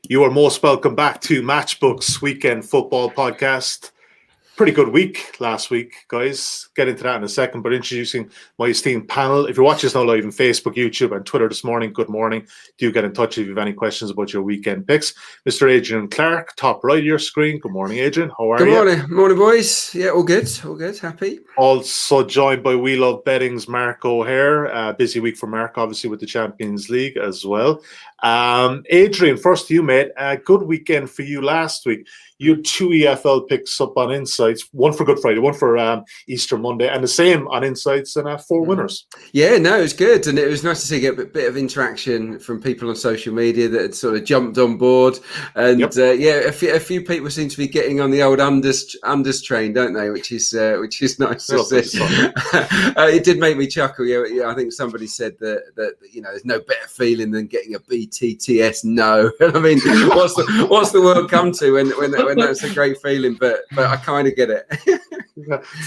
You are most welcome back to Matchbook's Weekend Football Podcast. Pretty good week last week, guys. Get into that in a second, but introducing my esteemed panel. If you're watching us now live on Facebook, YouTube, and Twitter this morning, good morning. Do get in touch if you have any questions about your weekend picks. Mr. Adrian Clarke, top right of your screen. Good morning, Adrian. How are you? Good morning, boys. Yeah, all good, happy. Also joined by We Love Betting's Mark O'Hare. Busy week for Mark, obviously, with the Champions League as well. Adrian, first to you, mate. Good weekend for you last week. You had 2 EFL picks up on Insights, one for Good Friday, one for Easter Monday, and the same on Insights, and 4 winners. Yeah, no, it was good, and it was nice to see a bit of interaction from people on social media that had sort of jumped on board, and a few people seem to be getting on the old unders train, don't they? Which is nice to see. It did make me chuckle. Yeah, I think somebody said that there's no better feeling than getting a BTTS no. I mean, what's the world come to when that's a great feeling? But I kind of get it.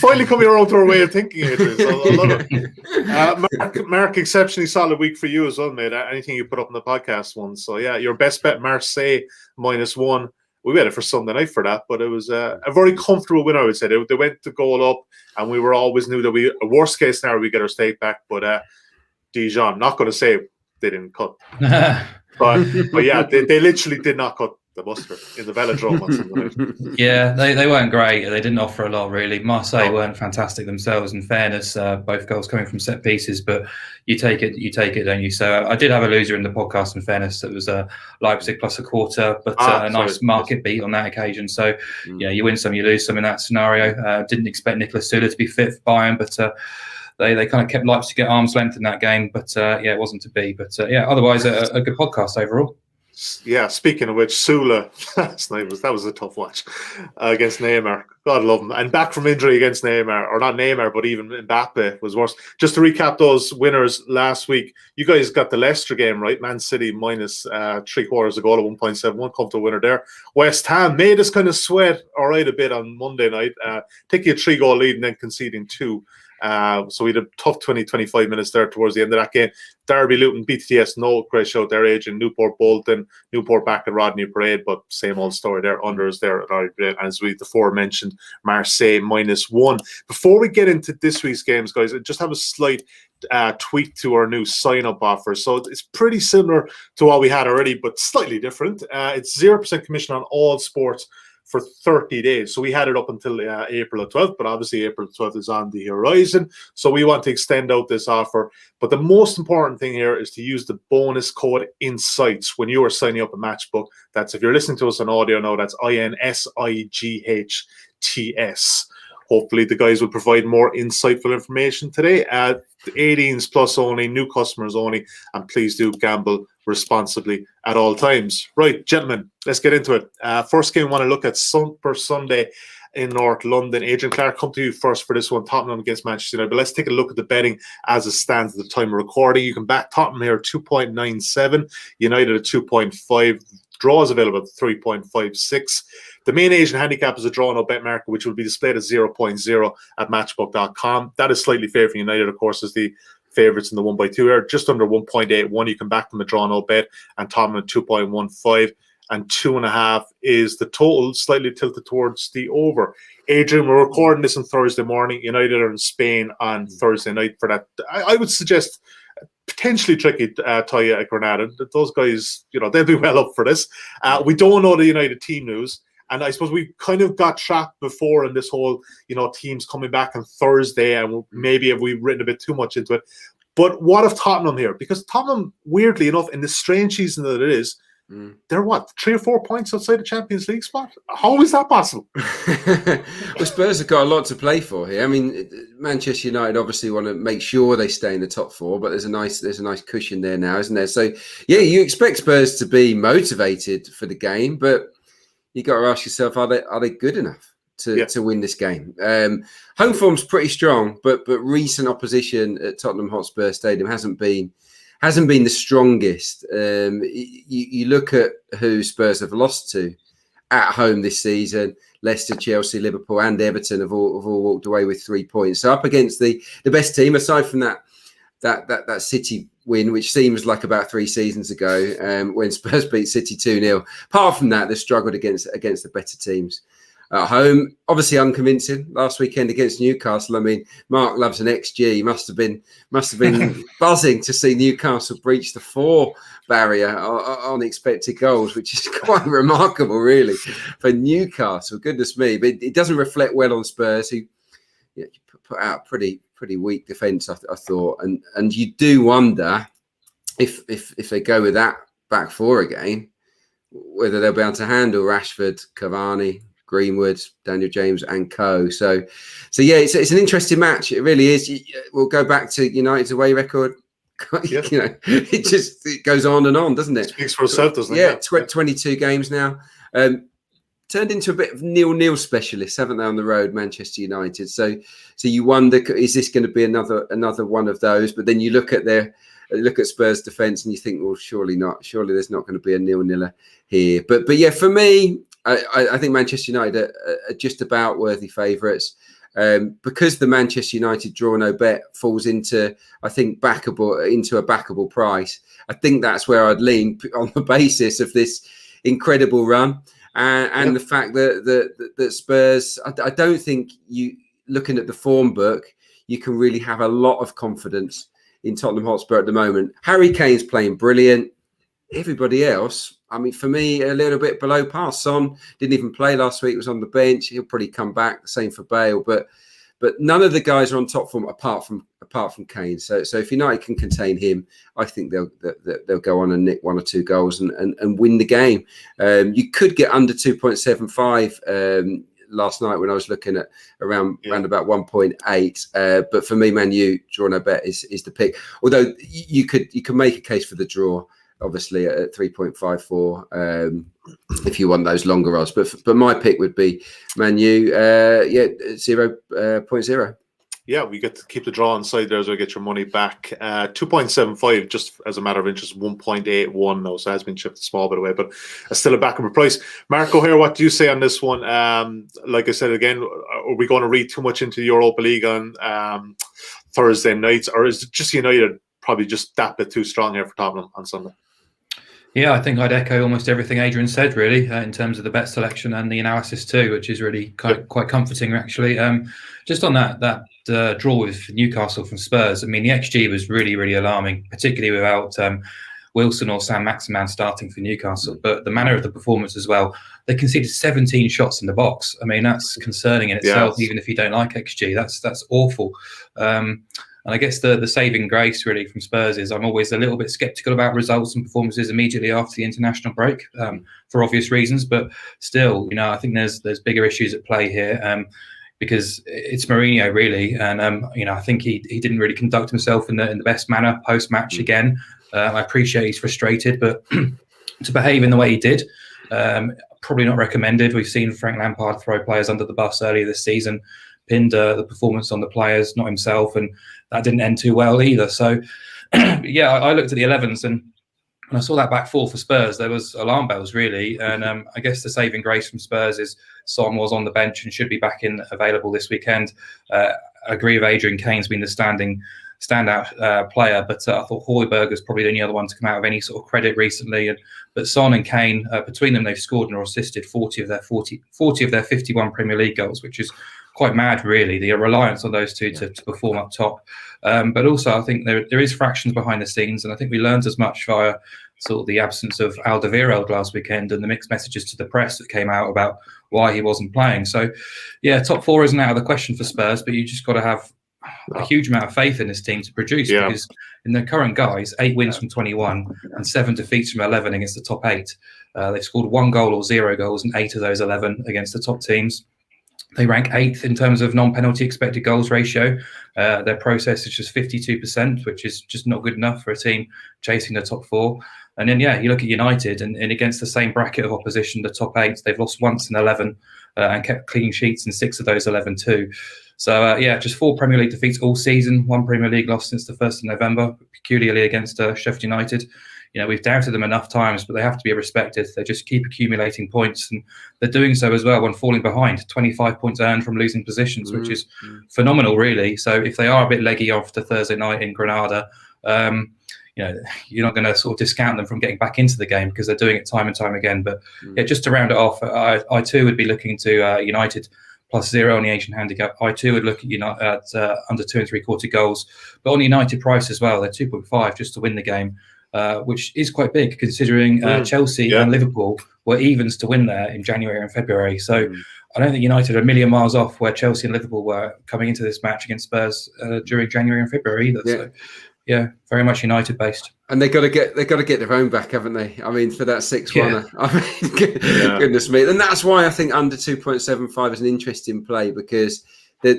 Finally coming around to our way of thinking, Adrian. So I love it. Mark, exceptionally solid week for you as well, mate. Anything you put up in the podcast one. So yeah, your best bet, Marseille -1. We bet it for Sunday night for that, but it was a very comfortable win, I would say. They went to goal up, and we always knew that a worst case scenario, we get our stake back. But Dijon, not going to say they didn't cut. but yeah, they literally did not cut the mustard in the velodrome on Sunday night. Yeah, they weren't great. They didn't offer a lot, really. Marseille weren't fantastic themselves, in fairness. Both goals coming from set pieces, but you take it, don't you? So I did have a loser in the podcast, in fairness. It was Leipzig plus a quarter, but a nice market beat on that occasion. So, yeah, you win some, you lose some in that scenario. Didn't expect Nicolas Süle to be fit for Bayern, but they kind of kept Leipzig at arm's length in that game. But, it wasn't to be. But, otherwise, a good podcast overall. Yeah, speaking of which, Süle, that was a tough watch against Neymar. God love him. And back from injury against Neymar, or not Neymar, but even Mbappe was worse. Just to recap those winners last week, you guys got the Leicester game, right? Man City minus 3/4 a goal at 1.71, comfortable winner there. West Ham made us kind of sweat a bit on Monday night, taking a 3-goal lead and then conceding 2. So we had a tough 20-25 minutes there towards the end of that game. Derby, Luton, BTS, no great show there, Adrian. Newport, Bolton, Newport back at Rodney Parade, but same old story there. Unders there, as we before mentioned, Marseille -1. Before we get into this week's games, guys, I just have a slight tweak to our new sign-up offer. So it's pretty similar to what we had already, but slightly different. It's 0% commission on all sports for 30 days. So we had it up until April 12th, but obviously April 12th is on the horizon. So we want to extend out this offer. But the most important thing here is to use the bonus code INSIGHTS when you are signing up a Matchbook. That's, if you're listening to us on audio now, that's INSIGHTS. Hopefully the guys will provide more insightful information today. 18s plus only, new customers only, and please do gamble responsibly at all times. Right, gentlemen, let's get into it. First game we want to look at for Sunday in North London. Adrian Clarke, come to you first for this one. Tottenham against Manchester United. But let's take a look at the betting as it stands at the time of recording. You can back Tottenham here at 2.97, United at 2.5. Draws available at 3.56. The main Asian handicap is a draw no bet marker, which will be displayed at 0.0 at matchbook.com. That is slightly favouring United, of course, as the favourites in the 1x2 here, just under 1.81. You can back them a draw no bet, and Tottenham at 2.15, and 2.5 is the total, slightly tilted towards the over. Adrian, we're recording this on Thursday morning. United are in Spain on Thursday night for that. I would suggest potentially tricky tie at Granada. Those guys, they'll be well up for this. We don't know the United team news. And I suppose we kind of got trapped before in this whole, teams coming back on Thursday, and maybe have we written a bit too much into it. But what if Tottenham here? Because Tottenham, weirdly enough, in the strange season that it is, they're 3 or 4 points outside the Champions League spot? How is that possible? Well, Spurs have got a lot to play for here. I mean, Manchester United obviously want to make sure they stay in the top 4, but there's a nice cushion there now, isn't there? So, yeah, you expect Spurs to be motivated for the game, but you got to ask yourself, are they good enough to win this game? Home form's pretty strong, but recent opposition at Tottenham Hotspur Stadium hasn't been the strongest. You look at who Spurs have lost to at home this season. Leicester, Chelsea, Liverpool, and Everton have all walked away with 3 points. So up against the best team, aside from that City win, which seems like about 3 seasons ago when Spurs beat City 2-0. Apart from that, they've struggled against the better teams. At home, obviously unconvincing last weekend against Newcastle. I mean, Mark loves an XG. He must have been buzzing to see Newcastle breach the 4 barrier on expected goals, which is quite remarkable, really, for Newcastle. Goodness me, but it doesn't reflect well on Spurs, who put out pretty weak defence, I thought, and you do wonder if they go with that back 4 again, whether they'll be able to handle Rashford, Cavani, Greenwood, Daniel James, and co. So yeah, it's an interesting match. It really is. We'll go back to United's away record. Yes. It goes on and on, doesn't it? Speaks for itself, doesn't it? Yeah, 22 games now. Turned into a bit of 0-0 specialists, haven't they, on the road, Manchester United? So you wonder, is this going to be another one of those? But then you look at Spurs' defence and you think, well, surely not. Surely there's not going to be a 0-0 here. But yeah, for me, I think Manchester United are just about worthy favourites. Because the Manchester United draw no bet falls into, I think, a backable price. I think that's where I'd lean on the basis of this incredible run and the fact that Spurs. I don't think looking at the form book, you can really have a lot of confidence in Tottenham Hotspur at the moment. Harry Kane's playing brilliant. Everybody else, I mean, for me, a little bit below par. Son didn't even play last week; was on the bench. He'll probably come back. The same for Bale, but none of the guys are on top form apart from Kane. So if United can contain him, I think they'll go on and nick 1 or 2 goals and win the game. You could get under 2.75 last night when I was looking at around about 1.8. But for me, Man U draw no bet is the pick. Although you could make a case for the draw, obviously at 3.54 if you want those longer odds, but my pick would be Man U 0.0. Yeah, we get to keep the draw inside there as we get your money back. 2.75, just as a matter of interest, 1.81 now, so it has been chipped a small bit away, but still a backable price. Marco here, what do you say on this one? Like I said again, are we going to read too much into the Europa League on Thursday nights, or is it just United probably just that bit too strong here for Tottenham on Sunday? Yeah, I think I'd echo almost everything Adrian said, really, in terms of the bet selection and the analysis too, which is really quite comforting, actually. Just on that draw with Newcastle from Spurs, I mean, the XG was really, really alarming, particularly without Wilson or Sam Maximan starting for Newcastle. But the manner of the performance as well, they conceded 17 shots in the box. I mean, that's concerning in itself, even if you don't like XG. That's awful. And I guess the saving grace really from Spurs is I'm always a little bit sceptical about results and performances immediately after the international break for obvious reasons. But still, I think there's bigger issues at play here because it's Mourinho really, and I think he didn't really conduct himself in the best manner post match again. I appreciate he's frustrated, but to behave in the way he did, probably not recommended. We've seen Frank Lampard throw players under the bus earlier this season, pinned the performance on the players, not himself, and that didn't end too well either. So, yeah, I looked at the 11s, and when I saw that back 4 for Spurs, there was alarm bells, really. And I guess the saving grace from Spurs is Son was on the bench and should be back in available this weekend. I agree with Adrian, Kane's been the standout player, but I thought Højbjerg was probably the only other one to come out of any sort of credit recently. But Son and Kane, between them, they've scored and assisted 40 of their 51 Premier League goals, which is quite mad, really, the reliance on those two to perform up top. But also, I think there is fractions behind the scenes, and I think we learned as much via sort of the absence of Alderweireld last weekend and the mixed messages to the press that came out about why he wasn't playing. So, yeah, top 4 isn't out of the question for Spurs, but you just got to have a huge amount of faith in this team to produce because in the current guys, 8 wins from 21 and 7 defeats from 11 against the top 8. They've scored 1 goal or 0 goals in 8 of those 11 against the top teams. They rank 8th in terms of non-penalty expected goals ratio. Their process is just 52%, which is just not good enough for a team chasing the top 4. And then, you look at United and against the same bracket of opposition, the top 8, they've lost once in 11 and kept clean sheets in 6 of those 11 too. So, just 4 Premier League defeats all season, 1 Premier League loss since the 1st of November, peculiarly against Sheffield United. We've doubted them enough times, but they have to be respected. They just keep accumulating points, and they're doing so as well when falling behind. 25 points earned from losing positions, which is phenomenal, really. So if they are a bit leggy after Thursday night in Granada, you're not going to sort of discount them from getting back into the game because they're doing it time and time again. But yeah, just to round it off, I too would be looking to United +0 on the Asian handicap. I too would look at under 2 3/4 goals, but on the United price as well. They're 2.5 just to win the game, which is quite big considering Chelsea and Liverpool were evens to win there in January and February. So I don't think United are a million miles off where Chelsea and Liverpool were coming into this match against Spurs during January and February either. So yeah, very much United based. And they've got to get their own back, haven't they? I mean, for that 6-1, I mean, goodness me. And that's why I think under 2.75 is an interesting play, because I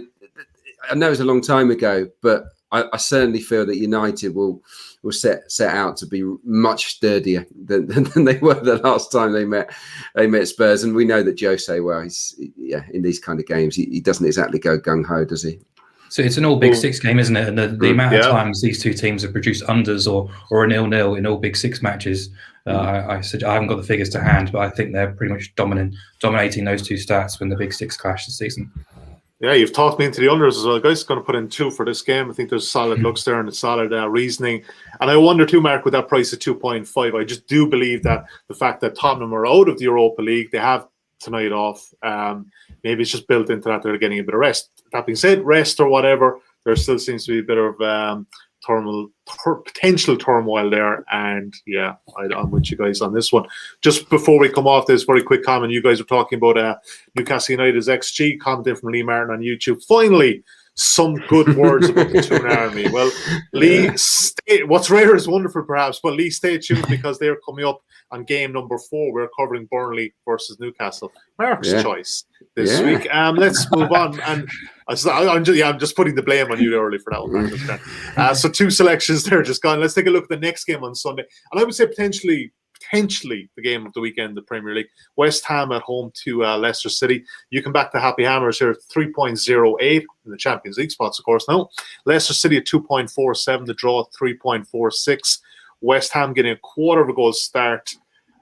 know it's a long time ago, but I certainly feel that United will set out to be much sturdier than they were the last time they met Spurs. And we know that Jose, well, in these kind of games, he doesn't exactly go gung ho, does he? So it's an all Big Six game, isn't it? And the amount of times these two teams have produced unders or a 0-0 in all Big Six matches, I haven't got the figures to hand, but I think they're pretty much dominating those two stats when the Big Six clash this season. Yeah, you've talked me into the unders as well, guys. Going to put in 2 for this game. I think there's solid looks there and a solid reasoning. And I wonder too, Mark, with that price at 2.5, I just do believe that the fact that Tottenham are out of the Europa League, they have tonight off. Maybe it's just built into that they're getting a bit of rest. That being said, rest or whatever, there still seems to be a bit of potential turmoil there. And yeah, I'm with you guys on this one. Just before we come off this, very quick comment. You guys were talking about Newcastle United's XG, commenting from Lee Martin on YouTube. Finally, some good words about the Toon Army. Well, Lee, what's rare is wonderful perhaps, but Lee, stay tuned because they're coming up on game number 4. We're covering Burnley versus Newcastle. Mark's choice this week. Let's move on. And I'm just putting the blame on you early for that one. So 2 selections there just gone. Let's take a look at the next game on Sunday. And I would say potentially the game of the weekend, the Premier League. West Ham at home to Leicester City. You can back the Happy Hammers here at 3.08 in the Champions League spots, of course. Now, Leicester City at 2.47, the draw at 3.46. West Ham getting a quarter of a goal start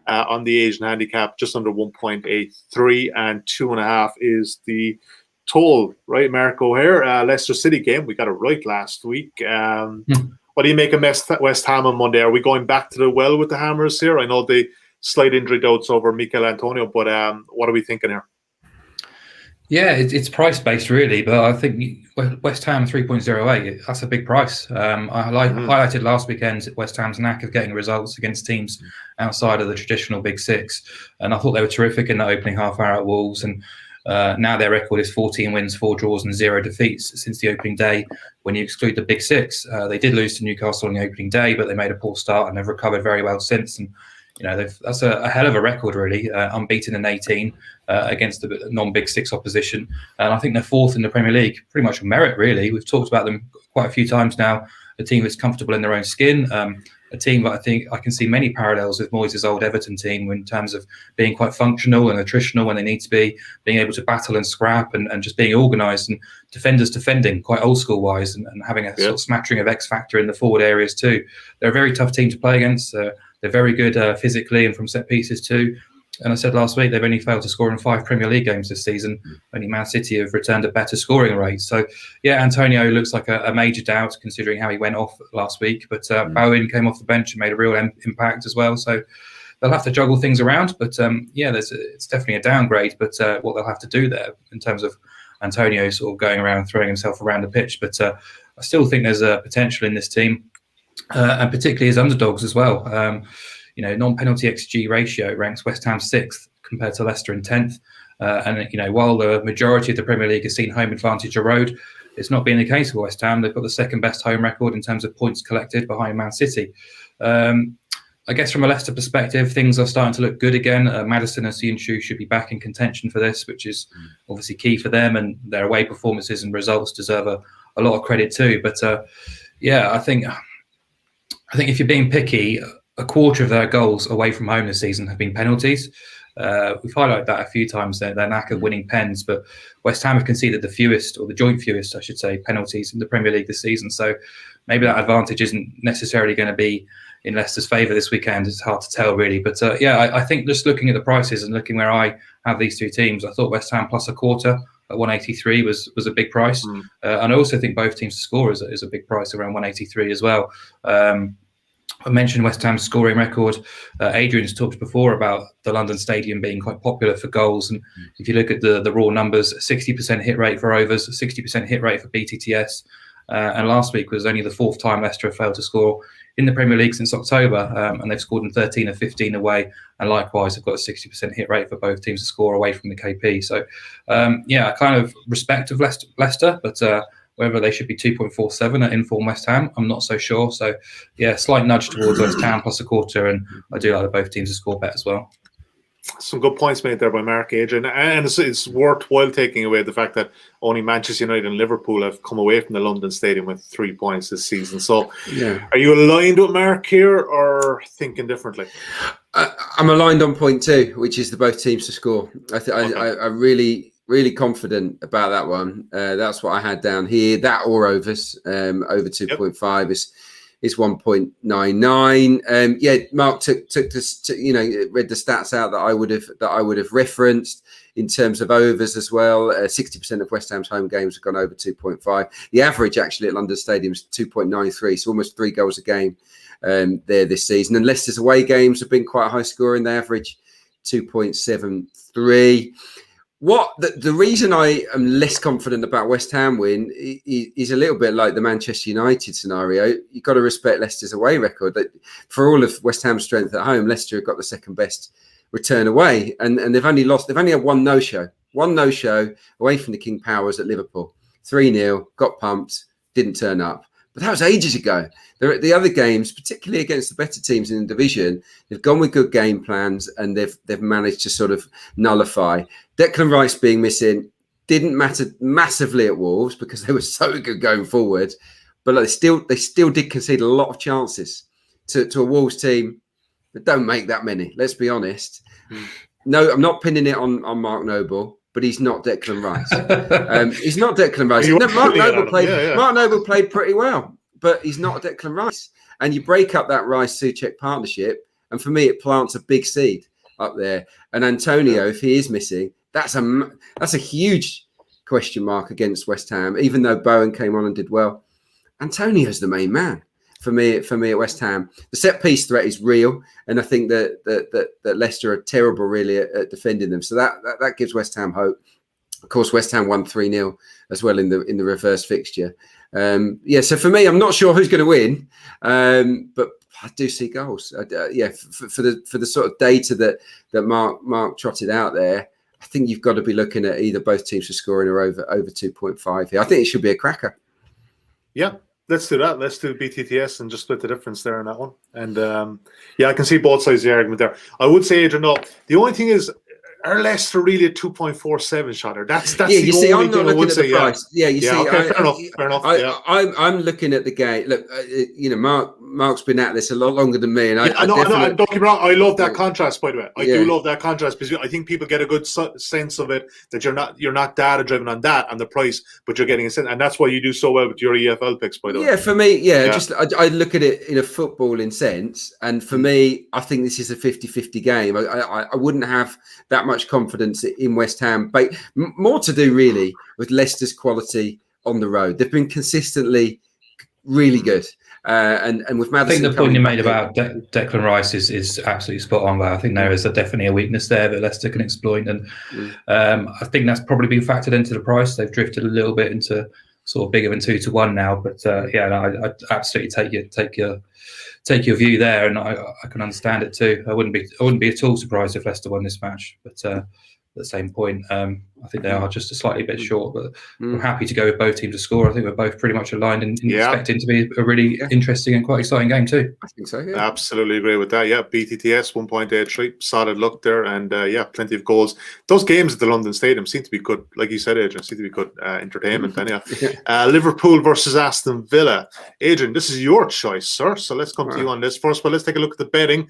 on the Asian handicap, just under 1.83, and 2.5 is the total, right, Mark O'Hare? Leicester City game, we got it right last week. What do you make of West Ham on Monday? Are we going back to the well with the Hammers here? I know the slight injury doubts over Mikel Antonio, but what are we thinking here? Yeah, it's price-based really, but I think West Ham 3.08, that's a big price. I highlighted last weekend West Ham's knack of getting results against teams outside of the traditional Big Six, and I thought they were terrific in that opening half hour at Wolves, and now their record is 14 wins, 4 draws and 0 defeats since the opening day when you exclude the Big Six. They did lose to Newcastle on the opening day, but they made a poor start and they've recovered very well since. And that's a hell of a record, really, unbeaten in 18 against the non-Big Six opposition. And I think they're 4th in the Premier League, pretty much on merit, really. We've talked about them quite a few times now, a team that's comfortable in their own skin, a team that I think I can see many parallels with Moyes' old Everton team in terms of being quite functional and attritional when they need to be, being able to battle and scrap and just being organised, and defenders defending quite old school wise and having a sort of smattering of X factor in the forward areas too. They're a very tough team to play against. They're very good physically and from set pieces too. And I said last week, they've only failed to score in 5 Premier League games this season. Only Man City have returned a better scoring rate. So, yeah, Antonio looks like a major doubt considering how he went off last week. But Bowen came off the bench and made a real impact as well. So they'll have to juggle things around. But, it's definitely a downgrade. But what they'll have to do there in terms of Antonio sort of going around and throwing himself around the pitch. But I still think there's a potential in this team, and particularly as underdogs as well. Non-penalty XG ratio ranks West Ham 6th compared to Leicester in 10th. And while the majority of the Premier League has seen home advantage erode, it's not been the case for West Ham. They've got the 2nd best home record in terms of points collected behind Man City. I guess from a Leicester perspective, things are starting to look good again. Maddison and Sean-Chu should be back in contention for this, which is obviously key for them, and their away performances and results deserve a lot of credit too. But I think if you're being picky, a quarter of their goals away from home this season have been penalties. We've highlighted that a few times, their knack of winning pens, but West Ham have conceded the fewest, or the joint fewest, I should say, penalties in the Premier League this season. So maybe that advantage isn't necessarily going to be in Leicester's favour this weekend. It's hard to tell, really. But I think just looking at the prices and looking where I have these two teams, I thought West Ham plus a quarter at 183 was a big price. And I also think both teams to score is a big price around 183 as well. I mentioned West Ham's scoring record. Adrian's talked before about the London Stadium being quite popular for goals. And if you look at the raw numbers, 60% hit rate for overs, 60% hit rate for BTTS. And last week was only the 4th time Leicester have failed to score in the Premier League since October. And they've scored in 13 of 15 away. And likewise, they've got a 60% hit rate for both teams to score away from the KP. So, I kind of respect of Leicester, but whether they should be 2.47 at inform West Ham, I'm not so sure. So, slight nudge towards West Ham plus a quarter, and I do like the both teams to score bet as well. Some good points made there by Mark, Adrian, and it's worthwhile taking away the fact that only Manchester United and Liverpool have come away from the London Stadium with 3 points this season. So, Are you aligned with Mark here or thinking differently? I'm aligned on point 2, which is the both teams to score. I'm really confident about that one. That's what I had down here. That or overs, over 2.5 is 1.99. Mark took this, read the stats out that I would have referenced in terms of overs as well. 60% of West Ham's home games have gone over 2.5. The average actually at London Stadium is 2.93, so almost 3 goals a game there this season. And Leicester's away games have been quite high scoring. They average 2.73. The reason I am less confident about West Ham win is a little bit like the Manchester United scenario. You've got to respect Leicester's away record. For all of West Ham's strength at home, Leicester have got the second best return away, and they've only had one no-show away from the King Powers at Liverpool. 3-0, got pumped, didn't turn up. But that was ages ago. The other games, particularly against the better teams in the division, they've gone with good game plans and they've managed to sort of nullify. Declan Rice being missing didn't matter massively at Wolves because they were so good going forward, but they still did concede a lot of chances to a Wolves team that don't make that many. Let's be honest. No, I'm not pinning it on Mark Noble, but he's not Declan Rice. He's not Declan Rice. No, Mark Noble played pretty well, but he's not Declan Rice. And you break up that Rice-Souček partnership, and for me, it plants a big seed up there. And Antonio, if he is missing, that's a huge question mark against West Ham. Even though Bowen came on and did well, Antonio's the main man for me at West Ham. The set piece threat is real, and I think that Leicester are terrible really at defending them. So that gives West Ham hope. Of course, West Ham won 3-0 as well in the reverse fixture. So for me, I'm not sure who's going to win, but I do see goals. For the sort of data that Mark trotted out there, I think you've got to be looking at either both teams for scoring or over 2.5 here. I think it should be a cracker. Yeah. Let's do that. Let's do BTTS and just split the difference there on that one. And I can see both sides of the argument there. I would say, Adrian, no. The only thing is, are Leicester really a 2.47 shotter? That's the only thing I would say. Price. Fair enough. I'm looking at the game. Look, Mark's been at this a lot longer than me, and don't get me wrong. I love that contrast, by the way. I do love that contrast because I think people get a good sense of it that you're not data driven on that and the price, but you're getting a sense, and that's why you do so well with your EFL picks, by the way. Yeah, for me, just I look at it in a footballing sense, and for me, I think this is a 50-50 game. I wouldn't have that much confidence in West Ham, but more to do really with Leicester's quality on the road. They've been consistently really good. And with Maddison, I think the point you made about Declan Rice is absolutely spot on. But I think there is definitely a weakness there that Leicester can exploit, and I think that's probably been factored into the price. They've drifted a little bit into sort of bigger than 2-1 now. But I absolutely take your view there, and I can understand it too. I wouldn't be at all surprised if Leicester won this match, but at the same point, I think they are just a slightly bit short, but I'm happy to go with both teams to score. I think we're both pretty much aligned in expecting to be a really interesting and quite exciting game too. I think so, yeah. Absolutely agree with that. Yeah, BTTS 1.83, solid look there, and plenty of goals. Those games at the London Stadium seem to be good, like you said, Adrian, seem to be good entertainment. Anyhow, Liverpool versus Aston Villa. Adrian, this is your choice, sir. So let's come to you on this first. But let's take a look at the betting.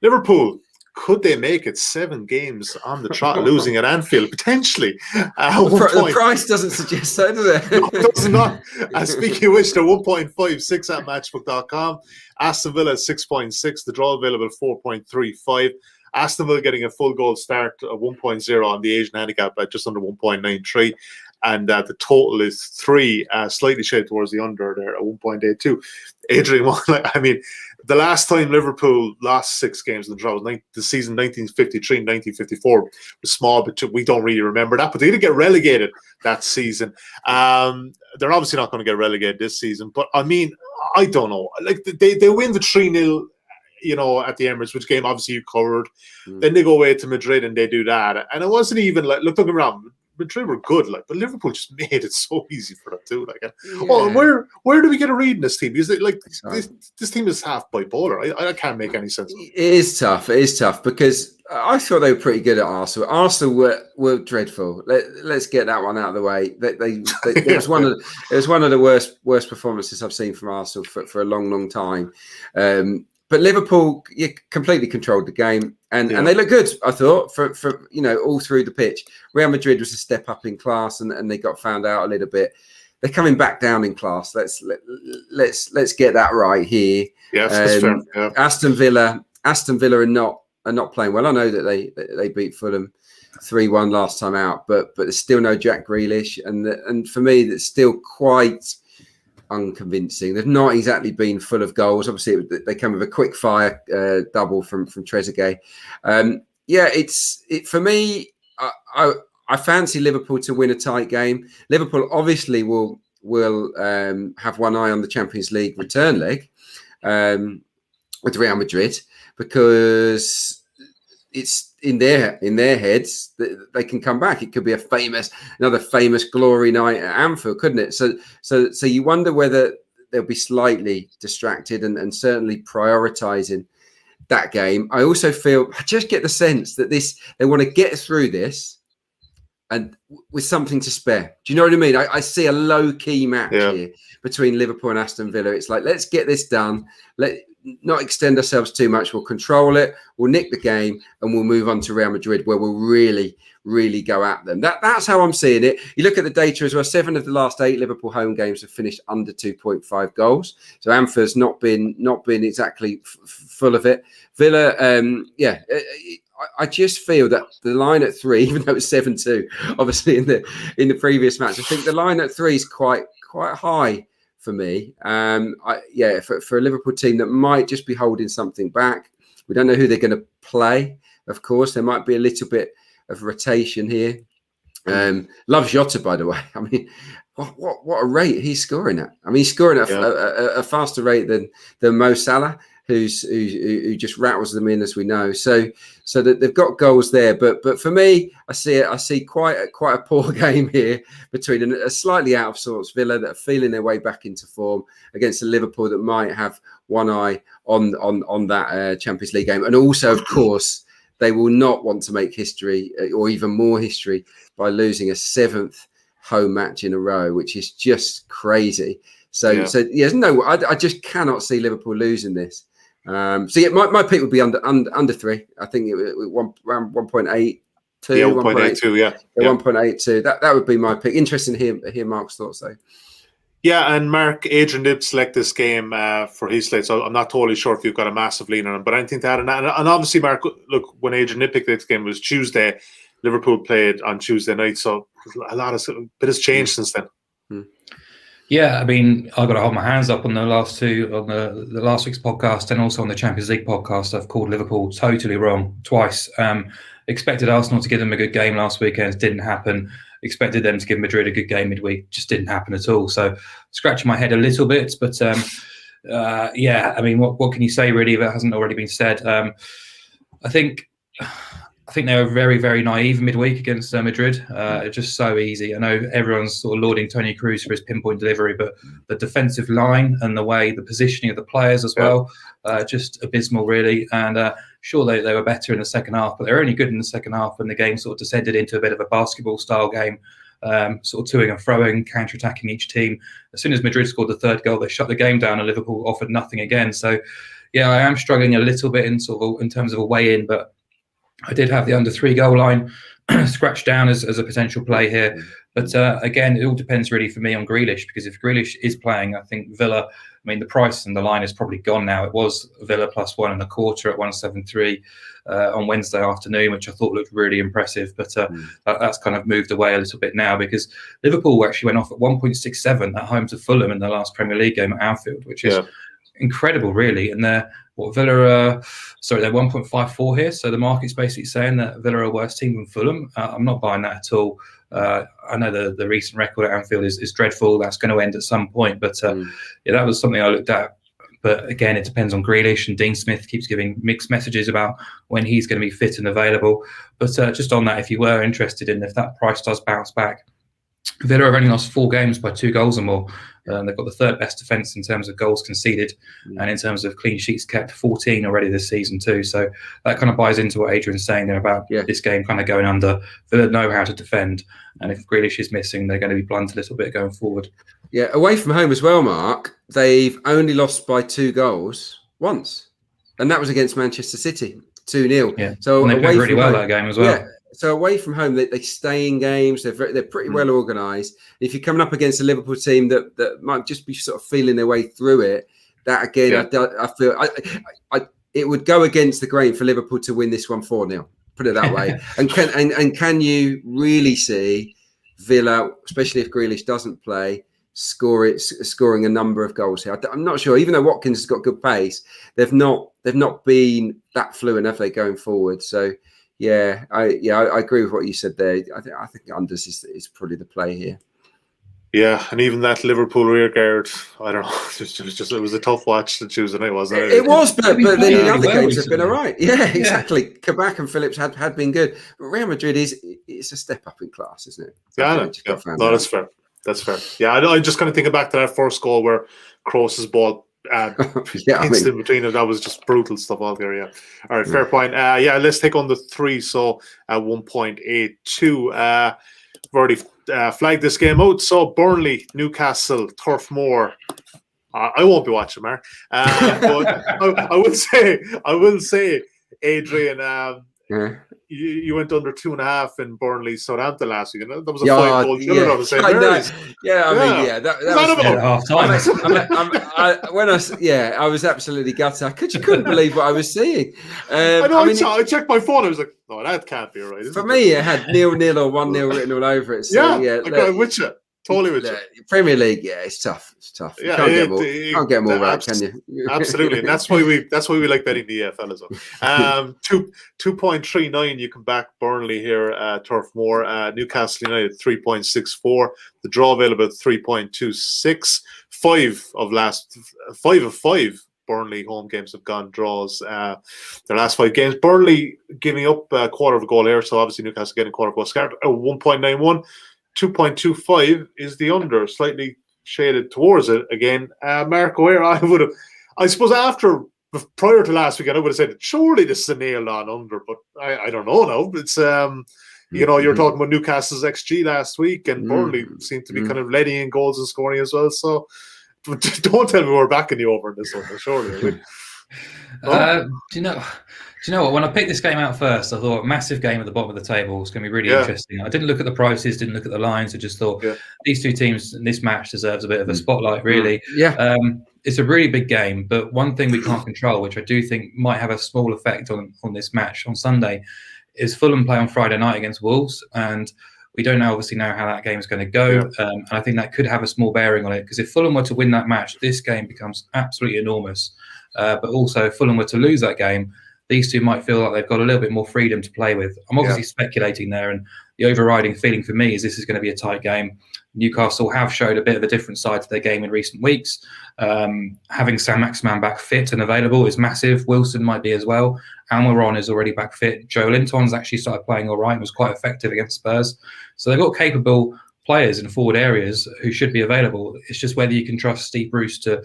Liverpool. Could they make it 7 games on the trot, losing at Anfield? Potentially. The price doesn't suggest so, does it? No, it does not. Speaking of which, they're 1.56 at matchbook.com. Aston Villa at 6.6. The draw available 4.35. Aston Villa getting a full goal start at 1.0 on the Asian handicap at just under 1.93. and the total is 3, slightly shaded towards the under there at 1.82. Adrian, I mean, the last time Liverpool lost 6 games in the draw was the season 1953-1954. It was small, but we don't really remember that. But they did get relegated that season. They're obviously not going to get relegated this season. But I mean, I don't know. Like they win the 3-0, at the Emirates, which game obviously you covered. Then they go away to Madrid and they do that. And it wasn't even like, look, don't get me wrong, Madrid were good, but Liverpool just made it so easy for them too. Where do we get a read in this team? Because this team is half bipolar. I can't make any sense of it. It is tough because I thought they were pretty good at Arsenal. Arsenal were dreadful. Let's get that one out of the way. It was one of the worst performances I've seen from Arsenal for a long time. But Liverpool, completely controlled the game, and they look good. I thought for all through the pitch. Real Madrid was a step up in class, and they got found out a little bit. They're coming back down in class. Let's get that right here. Yes, that's fair. Yeah. Aston Villa are not playing well. I know that they beat Fulham 3-1 last time out, but there's still no Jack Grealish, and for me that's still quite unconvincing. They've not exactly been full of goals. Obviously, they come with a quick fire double from Trezeguet. For me. I fancy Liverpool to win a tight game. Liverpool obviously will have one eye on the Champions League return leg with Real Madrid, because it's in their heads that they can come back. It could be another famous glory night at Anfield, couldn't it? So you wonder whether they'll be slightly distracted and certainly prioritising that game. I just get the sense that they want to get through this and with something to spare. Do you know what I mean? I see a low-key match here between Liverpool and Aston Villa. It's like, let's get this done. Let's not extend ourselves too much. We'll control it. We'll nick the game, and we'll move on to Real Madrid, where we'll really, really go at them. That's how I'm seeing it. You look at the data as well. 7 of the last 8 Liverpool home games have finished under 2.5 goals. So Anfield's not been exactly full of it. Villa, I just feel that the line at 3, even though it's 7-2, obviously in the previous match, I think the line at 3 is quite high for me. For a Liverpool team that might just be holding something back. We don't know who they're going to play. Of course, there might be a little bit of rotation here. Love Jota, by the way. I mean, what a rate he's scoring at. I mean, he's scoring at a faster rate than Mo Salah, who just rattles them in, as we know. So that they've got goals there. But for me, I see quite a poor game here between a slightly out of sorts Villa that are feeling their way back into form against a Liverpool that might have one eye on that Champions League game. And also, of course, they will not want to make history or even more history by losing a 7th home match in a row, which is just crazy. I just cannot see Liverpool losing this. My pick would be under 3. I think it around 1.82. 1.82, 1.82. That would be my pick. Interesting to hear Mark's thoughts though. Yeah, and Adrian did select this game for his slate, so I'm not totally sure if you've got a massive lean on him, but anything to add on that? And obviously, Mark, look, when Adrian did pick this game, it was Tuesday. Liverpool played on Tuesday night, so a bit has changed since then. Yeah, I mean, I've got to hold my hands up on the last two, on the last week's podcast and also on the Champions League podcast. I've called Liverpool totally wrong twice. Expected Arsenal to give them a good game last weekend. Didn't happen. Expected them to give Madrid a good game midweek. Just didn't happen at all. So scratching my head a little bit. But I mean, what can you say really if it hasn't already been said? I think they were very, very naive midweek against Madrid. Just so easy. I know everyone's sort of lauding Toni Kroos for his pinpoint delivery, but the defensive line and the positioning of the players as well, just abysmal really. And sure, they were better in the second half, but they were only good in the second half when the game sort of descended into a bit of a basketball style game, sort of toing and froing, counter-attacking each team. As soon as Madrid scored the 3rd goal, they shut the game down and Liverpool offered nothing again. So yeah, I am struggling a little bit in terms of a way in, but I did have the under 3 goal line scratched down as a potential play here. But again, it all depends really for me on Grealish, because if Grealish is playing, I think Villa, I mean, the price and the line is probably gone now. It was Villa plus 1.25 at 173 on Wednesday afternoon, which I thought looked really impressive. But that's kind of moved away a little bit now, because Liverpool actually went off at 1.67 at home to Fulham in the last Premier League game at Anfield, which is incredible, really. And they're 1.54 here. So the market's basically saying that Villa are a worse team than Fulham. I'm not buying that at all. I know the recent record at Anfield is dreadful. That's going to end at some point. But that was something I looked at. But again, it depends on Grealish, and Dean Smith keeps giving mixed messages about when he's going to be fit and available. But just on that, if you were interested in if that price does bounce back, Villa have only lost 4 games by 2 goals or more. They've got the 3rd best defence in terms of goals conceded, and in terms of clean sheets kept, 14 already this season too. So that kind of buys into what Adrian's saying there about this game kind of going under. Villa know how to defend, and if Grealish is missing, they're going to be blunt a little bit going forward. Yeah, away from home as well, Mark. They've only lost by 2 goals once, and that was against Manchester City, 2-0. Yeah, so and they played really well home, that game as well. Yeah. So away from home, they stay in games. They're pretty well organised. If you're coming up against a Liverpool team that might just be sort of feeling their way through it, that again, I feel it would go against the grain for Liverpool to win this one 4-0. Put it that way. and can you really see Villa, especially if Grealish doesn't play, scoring a number of goals here? I'm not sure. Even though Watkins has got good pace, they've not been that fluent, have they, going forward? So. Yeah, I agree with what you said there. I think unders is probably the play here. Yeah, and even that Liverpool rearguard, I don't know. It was a tough watch to Tuesday night, wasn't it? It was, but then the other games have been all right. Yeah, exactly. Kabak and Phillips had been good, but Real Madrid it's a step up in class, isn't it? No, that's fair. That's fair. Yeah, I just kind of thinking back to that first goal where Kroos's ball. In between it, that was just brutal stuff all there. Yeah, all right, fair point. Let's take on the 3. So at 1.82, we've already flagged this game out. So Burnley, Newcastle, Turf Moor. I won't be watching, Mark. But I will say, Adrian. You went under 2.5 in Burnley Southampton last week. That was a 5-goal killer on the same areas. That was half time. I was absolutely gutted. I couldn't believe what I was seeing. I checked my phone. I was like, no, that can't be right. For me, it had 0-0 or 1-0 written all over it. So, I'm with you. Totally with you. Premier League, it's tough. It's tough. You can't get them all right, can you? Absolutely, and that's why we like betting the EFL as well. 2.39. You can back Burnley here. Turf Moor. Newcastle United 3.64. The draw available at 3.26. 5 of 5 Burnley home games have gone draws. Their last 5 games. Burnley giving up a quarter of a goal here, so obviously Newcastle getting a quarter of a goal. Scared 1.91. 2.25 is the under, slightly shaded towards it again. Mark, where I suppose prior to last weekend, I would have said surely this is a nailed on under, but I don't know now. It's you're talking about Newcastle's XG last week, and Burnley seemed to be kind of letting in goals and scoring as well. So don't tell me we're backing you over in this one, surely. Do you know what? When I picked this game out first, I thought massive game at the bottom of the table. It's going to be really interesting. I didn't look at the prices, didn't look at the lines. I just thought these 2 teams in this match deserves a bit of a spotlight, really. Yeah. It's a really big game, but one thing we can't control, which I do think might have a small effect on this match on Sunday, is Fulham play on Friday night against Wolves, and we don't obviously know how that game is going to go. And I think that could have a small bearing on it, because if Fulham were to win that match, this game becomes absolutely enormous. But also, if Fulham were to lose that game, these 2 might feel like they've got a little bit more freedom to play with. I'm obviously speculating there, and the overriding feeling for me is this is going to be a tight game. Newcastle have showed a bit of a different side to their game in recent weeks. Having Sam Maximan back fit and available is massive. Wilson might be as well. Almiron is already back fit. Joe Linton's actually started playing all right and was quite effective against Spurs. So they've got capable players in forward areas who should be available. It's just whether you can trust Steve Bruce to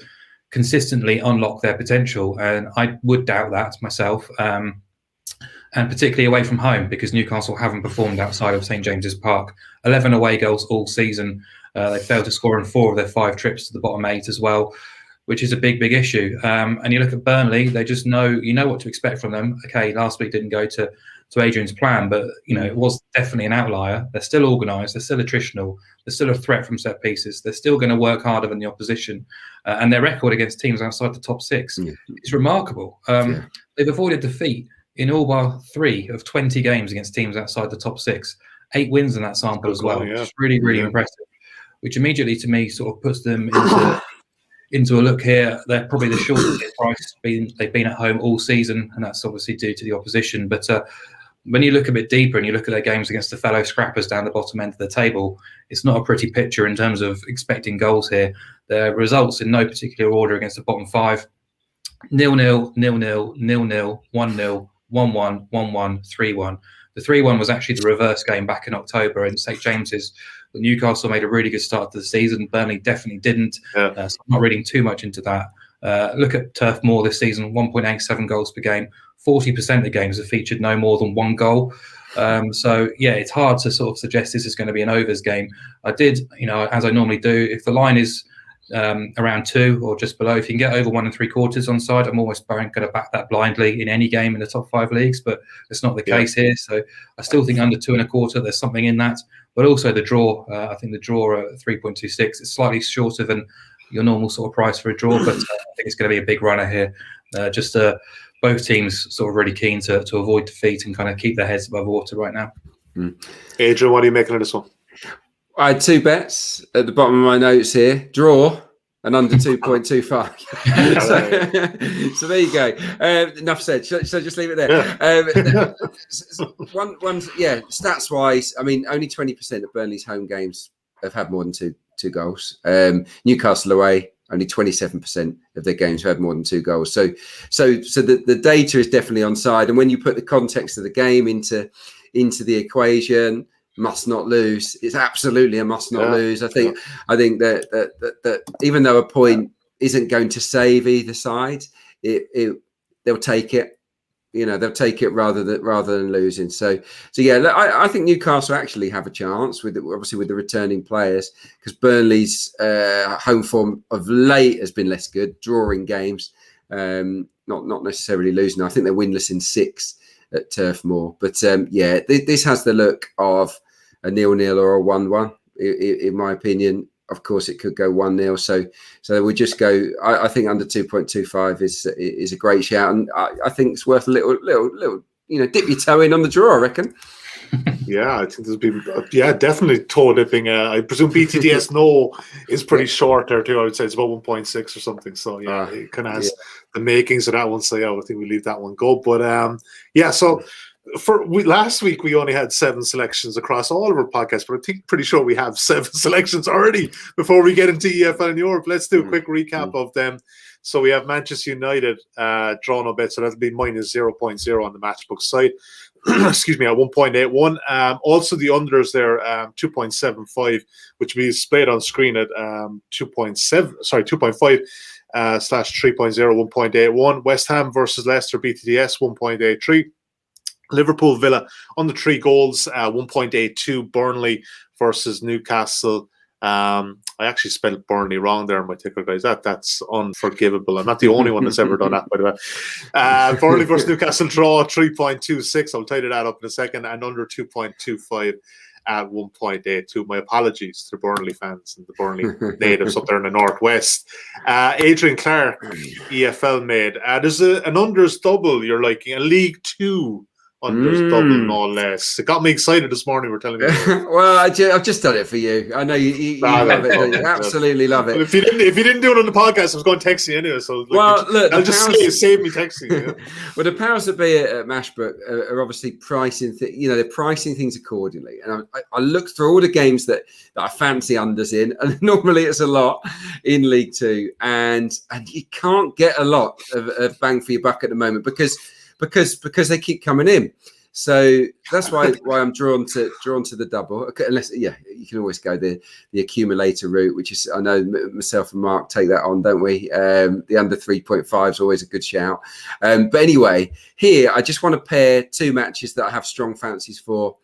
consistently unlock their potential, and I would doubt that myself, and particularly away from home, because Newcastle haven't performed outside of St James's Park. 11 away goals all season. They failed to score in 4 of their 5 trips to the bottom 8 as well, which is a big issue. And you look at Burnley, they just know what to expect from them. Okay, last week didn't go to to Adrian's plan, but it was definitely an outlier. They're still organised, they're still attritional, they're still a threat from set pieces. They're still going to work harder than the opposition, and their record against teams outside the top six is remarkable. They've avoided defeat in all but 3 of 20 games against teams outside the top 6. 8 wins in that sample as well. It's really, really impressive, which immediately to me sort of puts them into a look here. They're probably the shortest price. They've been at home all season, and that's obviously due to the opposition. But when you look a bit deeper and you look at their games against the fellow scrappers down the bottom end of the table, it's not a pretty picture in terms of expecting goals here. Their results in no particular order against the bottom 5: 0-0, 0-0, 0-0, 1-0, 1-1, 1-1, 3-1. The 3-1 was actually the reverse game back in October in St James's. But Newcastle made a really good start to the season. Burnley definitely didn't. So I'm not reading too much into that. Look at Turf Moor this season: 1.87 goals per game. 40% of the games have featured no more than 1 goal. So it's hard to sort of suggest this is going to be an overs game. I did, as I normally do, if the line is around 2 or just below, if you can get over 1 3/4 on side, I'm almost going to back that blindly in any game in the top 5 leagues, but it's not the case here. So I still think under 2 1/4, there's something in that. But also the draw, I think the draw at 3.26 is slightly shorter than your normal sort of price for a draw, but I think it's going to be a big runner here. Both teams sort of really keen to avoid defeat and kind of keep their heads above water right now. Adrian, what are you making of this one? I had 2 bets at the bottom of my notes here: draw and under 2.25. so there you go. Enough said. So just leave it there. Stats wise, I mean, only 20% of Burnley's home games have had more than two goals. Newcastle away, only 27% of their games have had more than 2 goals. So the data is definitely on side. And when you put the context of the game into the equation, must not lose. It's absolutely a must not lose. I think that even though a point isn't going to save either side, they'll take it. They'll take it rather than losing. So I think Newcastle actually have a chance with the returning players, because Burnley's home form of late has been less good, drawing games, not necessarily losing. I think they're winless in 6 at Turf Moor. But this has the look of a 0-0 or a 1-1, in my opinion. Of course, it could go 1-0. So we just go. I think under 2.25 is a great shout, and I think it's worth a little, dip your toe in on the draw, I reckon. I think there's been definitely toe dipping. I presume BTDS is pretty short there too. I would say it's about 1.6 or something. So it kind of has the makings of that one. So I think we leave that one go. But so. Last week we only had 7 selections across all of our podcasts, but I think pretty sure we have 7 selections already before we get into EFL in Europe. Let's do a quick recap of them. So we have Manchester United draw no bet, so that'll be minus 0.0 on the matchbook side. Excuse me, at 1.81. Also the unders there, 2.75, which will be displayed on screen at 2.5 / 3.0, 1.81. West Ham versus Leicester, BTDS 1.83. Liverpool Villa on the 3 goals, 1.82. Burnley versus Newcastle. I actually spelled Burnley wrong there on my ticker, guys. That's unforgivable. I'm not the only one that's ever done that, by the way. Burnley versus Newcastle draw 3.26. I'll tidy that up in a second. And under 2.25 at 1.82. My apologies to the Burnley fans and the Burnley natives up there in the northwest. Adrian Clarke, EFL made. There's an unders double you're liking, a League 2 unders double, no less. It got me excited this morning. We're telling me. Well, I've just done it for you. I know you love it. You absolutely love it. Well, if you didn't do it on the podcast, I was going to text you anyway. So look, I'll just save me texting you. Well, the powers that be at Mashbook are obviously pricing. They're pricing things accordingly. And I looked through all the games that I fancy unders in, and normally it's a lot in League 2, and you can't get a lot of bang for your buck at the moment because they keep coming in. So that's why I'm drawn to the double. Okay, unless you can always go the accumulator route, which is, I know myself and Mark take that on, don't we? The under 3.5 is always a good shout. But anyway, here I just want to pair 2 matches that I have strong fancies for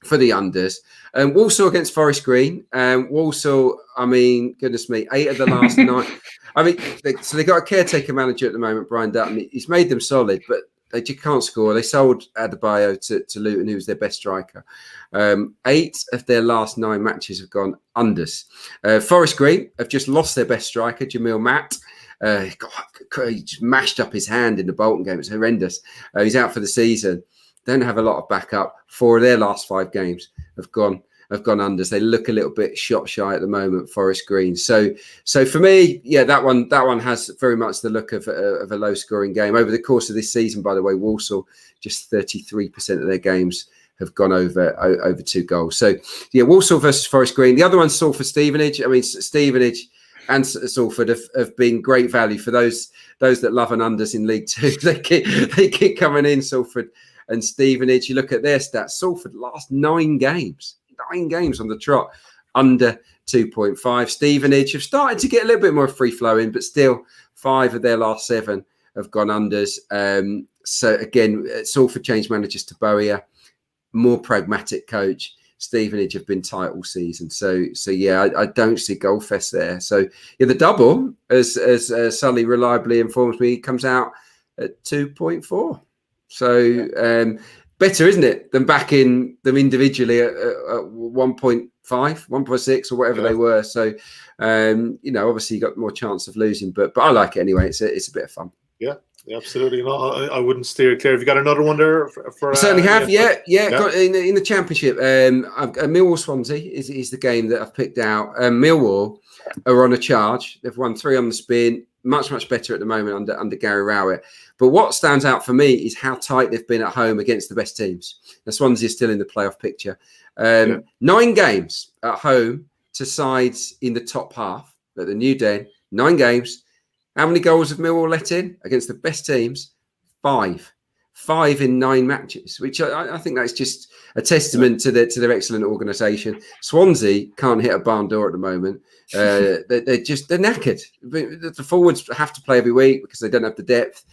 the unders. Walsall against Forest Green. Walsall, I mean, goodness me, 8 of the last 9. I mean, so they got a caretaker manager at the moment, Brian Dutton. He's made them solid, but They just can't score. They sold Adebayo to Luton, who was their best striker. 8 of their last 9 matches have gone unders. Forest Green have just lost their best striker, Jamil Matt. He just mashed up his hand in the Bolton game. It's horrendous. He's out for the season. Don't have a lot of backup. 4 of their last 5 games have gone unders. They look a little bit shot shy at the moment, Forest Green. So for me, yeah, that one has very much the look of a low scoring game. Over the course of this season, by the way, Walsall, just 33% of their games have gone over 2 goals. So yeah, Walsall versus Forest Green. The other one's Salford Stevenage. I mean, Stevenage and Salford have been great value for those that love an unders in League Two. They keep coming in, Salford and Stevenage. You look at their stats. Salford last 9 games on the trot, under 2.5. Stevenage have started to get a little bit more free flow in, but still 5 of their last 7 have gone unders. So again, Salford changed managers to Bowyer, more pragmatic coach. Stevenage have been tight all season. So yeah, I don't see Goalfest there. So yeah, the double, as Sully reliably informs me, comes out at 2.4. So better, isn't it, than backing them individually at 1.5, 1.6 or whatever they were. So obviously you got more chance of losing, but I like it anyway. It's a bit of fun. Yeah. Absolutely. I wouldn't steer it clear. Have you got another one there? For I certainly have. Yeah. Got in the Championship, Millwall Swansea is the game that I've picked out. Millwall are on a charge. They've won 3 on the spin. Much better at the moment under Gary Rowett. But what stands out for me is how tight they've been at home against the best teams. The Swansea is still in the playoff picture. 9 games at home to sides in the top half at the New Den. 9 games. How many goals have Millwall let in against the best teams? 5. 5 in 9 matches, which I think that's just a testament to their excellent organisation. Swansea can't hit a barn door at the moment. They're knackered. The forwards have to play every week because they don't have the depth.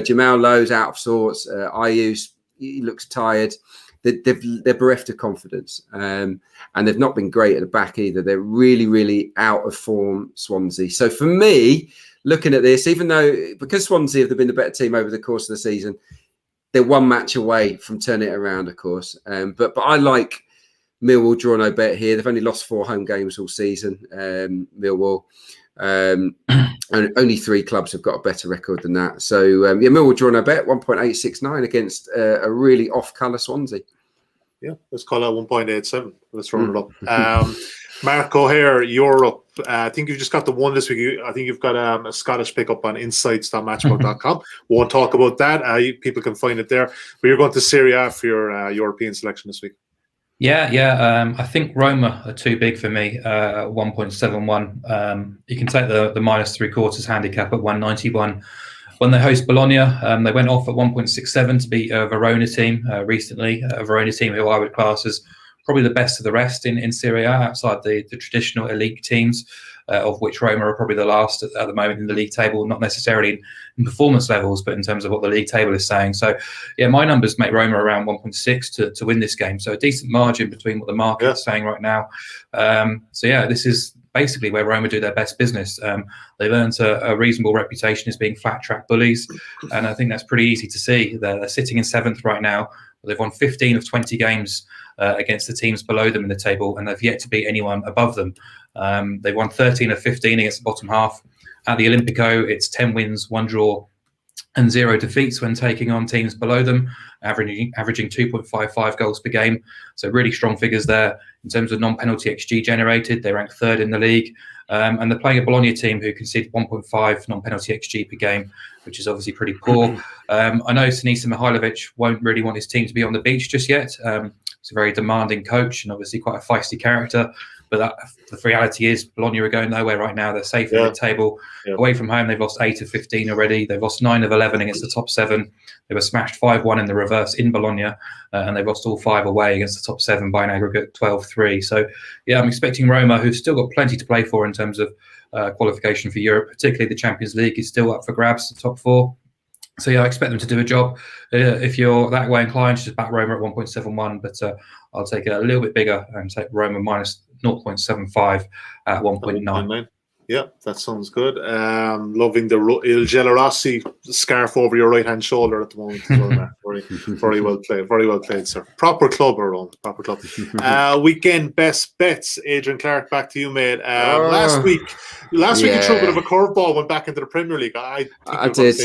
Jamal Lowe's out of sorts. Ayu's, he looks tired. They're bereft of confidence, and they've not been great at the back either. They're really out of form, Swansea. So for me, looking at this, because Swansea have been the better team over the course of the season, they're 1 match away from turning it around, of course. But I like Millwall draw no bet here. They've only lost 4 home games all season, Millwall. And only 3 clubs have got a better record than that. So, Millwall draw no bet, 1.869 against a really off-colour Swansea. Yeah, let's call that 1.87. Let's run it up. Mark O'Hare, Europe. I think you've just got the one this week. I think you've got a Scottish pickup on insights.matchbook.com. Won't talk about that. People can find it there. But you're going to Serie A for your European selection this week. Yeah. I think Roma are too big for me. 1.71. You can take the -3/4 handicap at 191. When they host Bologna, they went off at 1.67 to beat a Verona team recently. A Verona team who I would class as probably the best of the rest in Serie A, outside the traditional elite teams, of which Roma are probably the last at the moment in the league table, not necessarily in performance levels, but in terms of what the league table is saying. So, yeah, my numbers make Roma around 1.6 to win this game. So a decent margin between what the market is saying right now. This is basically where Roma do their best business. They've earned a reasonable reputation as being flat track bullies, and I think that's pretty easy to see. They're sitting in 7th right now. They've won 15 of 20 games against the teams below them in the table, and they've yet to beat anyone above them. They've won 13 of 15 against the bottom half. At the Olimpico, it's 10 wins, 1 draw, and 0 defeats when taking on teams below them, averaging 2.55 goals per game. So really strong figures there. In terms of non-penalty XG generated, they rank 3rd in the league. And they're playing a Bologna team who concede 1.5 non-penalty XG per game, which is obviously pretty poor. I know Sinisa Mihajlovic won't really want his team to be on the beach just yet. He's a very demanding coach and obviously quite a feisty character. But the reality is Bologna are going nowhere right now. They're safe in the table. Away from home, they've lost 8 of 15 already. They've lost 9 of 11 against the top 7. They were smashed 5-1 in the reverse in Bologna, and they've lost all 5 away against the top 7 by an aggregate 12-3. So, yeah, I'm expecting Roma, who've still got plenty to play for in terms of qualification for Europe, particularly the Champions League is still up for grabs, the top 4. So, yeah, I expect them to do a job. If you're that way inclined, just back Roma at 1.71, but I'll take it a little bit bigger and take Roma minus 0.75 at 1.9. Yeah, that sounds good. Loving the Il Gelorossi scarf over your right-hand shoulder at the moment as well, Mark. Very well played. Very well played, sir. Proper club, Aaron. Proper club. Weekend best bets. Adrian Clarke, back to you, mate. Last week you threw a bit of a curveball, went back into the Premier League. I did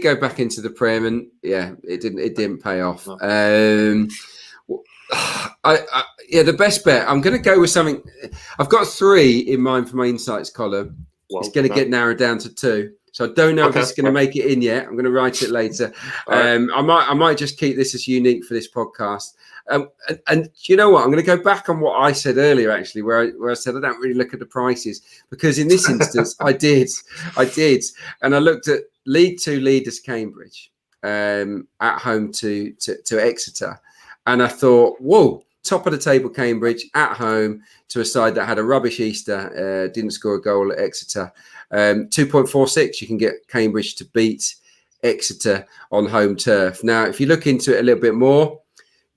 go back into the Prem, and it didn't pay off. No. The best bet. I'm going to go with something. I've got 3 in mind for my insights column. It's going to get narrowed down to 2. So I don't know if it's going to make it in yet. I'm going to write it later. I might just keep this as unique for this podcast. And you know what? I'm going to go back on what I said earlier, actually, where I said I don't really look at the prices, because in this instance I did, and I looked at League 2 leaders Cambridge at home to Exeter, and I thought, whoa. Top of the table, Cambridge at home to a side that had a rubbish Easter, didn't score a goal at Exeter. 2.46, you can get Cambridge to beat Exeter on home turf. Now, if you look into it a little bit more,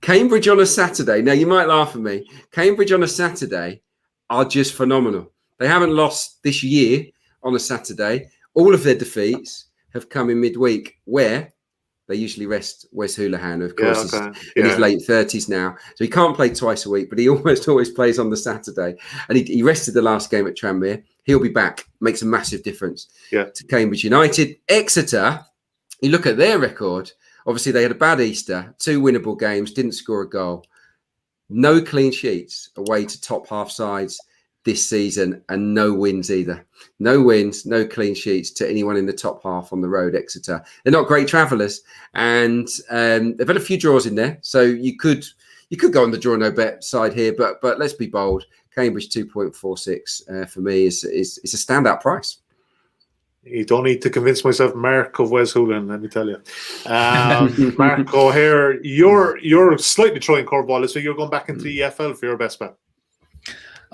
Cambridge on a Saturday. Now, you might laugh at me. Cambridge on a Saturday are just phenomenal. They haven't lost this year on a Saturday. All of their defeats have come in midweek, where they usually rest Wes Hoolahan, who of course is in his late 30s now. So he can't play twice a week, but he almost always plays on the Saturday. And he rested the last game at Tranmere. He'll be back. Makes a massive difference to Cambridge United. Exeter, you look at their record. Obviously, they had a bad Easter, 2 winnable games, didn't score a goal. No clean sheets away to top half sides this season, and no wins either. No wins, no clean sheets to anyone in the top half on the road, Exeter. They're not great travellers, and they've had a few draws in there. So you could go on the draw no bet side here, but let's be bold. Cambridge 2.46 for me is a standout price. You don't need to convince myself, Mark of Wes Hoolahan, let me tell you. Mark O'Hare, you're slightly throwing curveball this week. You're going back into the EFL for your best bet.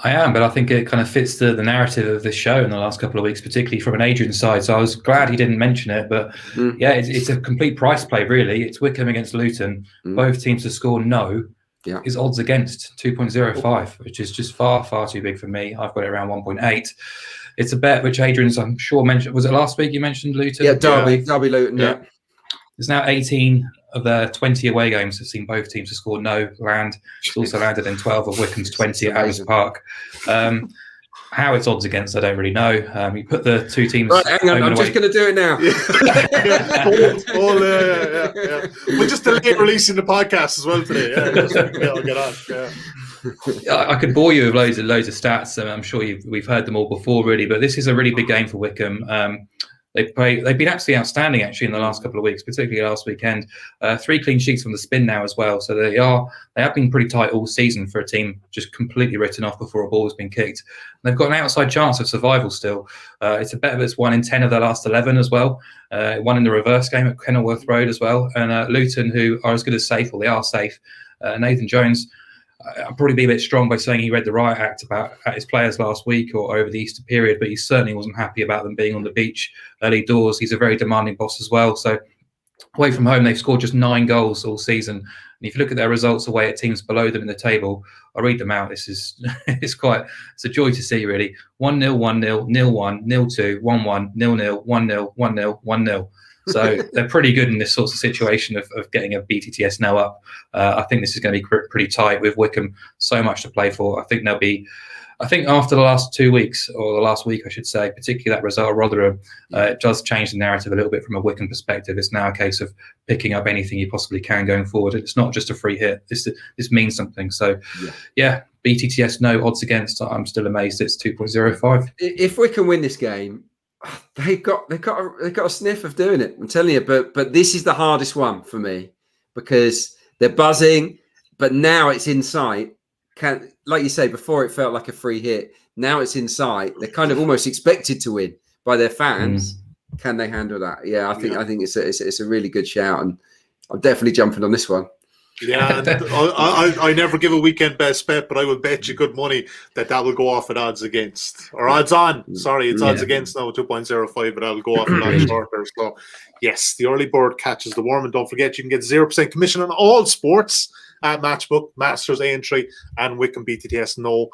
I am, but I think it kind of fits the narrative of this show in the last couple of weeks, particularly from an Adrian side. So I was glad he didn't mention it. But it's a complete price play, really. It's Wycombe against Luton. Both teams to score no. His odds against 2.05, which is just far, far too big for me. I've got it around 1.8. It's a bet which Adrian's, I'm sure, mentioned. Was it last week you mentioned Luton? Yeah, Derby Luton, yeah. There's now 18 of their 20 away games have seen both teams to score no land. It's also landed in 12 of Wycombe's 20 at Adams Park. How it's odds against, I don't really know. You put the 2 teams. Right, hang on, I'm just going to do it now. We'll just delay releasing the podcast as well today. I'll get on. I could bore you with loads of stats. I'm sure we've heard them all before, really. But this is a really big game for Wycombe. They've been absolutely outstanding, actually, in the last couple of weeks, particularly last weekend. 3 clean sheets from the spin now as well. So they have been pretty tight all season for a team just completely written off before a ball has been kicked. And they've got an outside chance of survival still. It's a bet that's 1 in 10 of their last 11 as well. 1 in the reverse game at Kenilworth Road as well. And Luton, who are as good as safe, or they are safe. Nathan Jones, I'll probably be a bit strong by saying he read the riot act at his players last week or over the Easter period, but he certainly wasn't happy about them being on the beach early doors. He's a very demanding boss as well. So away from home, they've scored just 9 goals all season. And if you look at their results away at teams below them in the table, I'll read them out. This is it's a joy to see, really. 1-0, 1-0, 0-1, 0-2, 1-1, 0-0, 1-0, 1-0, 1-0. So they're pretty good in this sort of situation of getting a BTTS no up. I think this is going to be pretty tight with Wycombe. So much to play for. I think after the last 2 weeks, or the last week, I should say, particularly that result of Rotherham, it does change the narrative a little bit from a Wycombe perspective. It's now a case of picking up anything you possibly can going forward. It's not just a free hit. This means something. So, BTTS no, odds against. I'm still amazed it's 2.05. If Wycombe win this game, they've got a sniff of doing it. I'm telling you, but this is the hardest one for me because they're buzzing, but now it's in sight. Like you say, before it felt like a free hit. Now it's in sight. They're kind of almost expected to win by their fans. Can they handle that? Yeah, I think it's a really good shout, and I'm definitely jumping on this one. Yeah, and I never give a weekend best bet, but I will bet you good money that will go off at odds against, or odds on. Sorry, it's odds against now, 2.05, but that'll go off a lot shorter. So, yes, the early bird catches the worm, and don't forget you can get 0% commission on all sports at Matchbook, Masters A&3, and Wycombe BTTS No.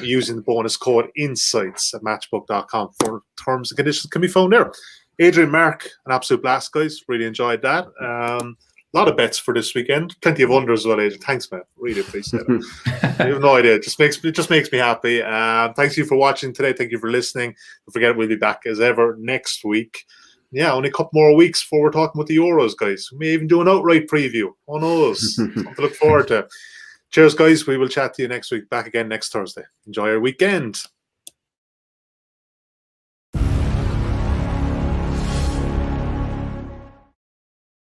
using the bonus code INSIGHTS at matchbook.com. For terms and conditions can be found there. Adrian, Mark, an absolute blast, guys. Really enjoyed that. A lot of bets for this weekend. Plenty of unders as well, Adrian. Thanks, man. Really appreciate it. You have no idea. It just makes me happy. Thanks you for watching today. Thank you for listening. Don't forget, we'll be back as ever next week. Yeah, only a couple more weeks before we're talking about the Euros, guys. We may even do an outright preview. Who knows? Something to look forward to. Cheers, guys. We will chat to you next week. Back again next Thursday. Enjoy your weekend.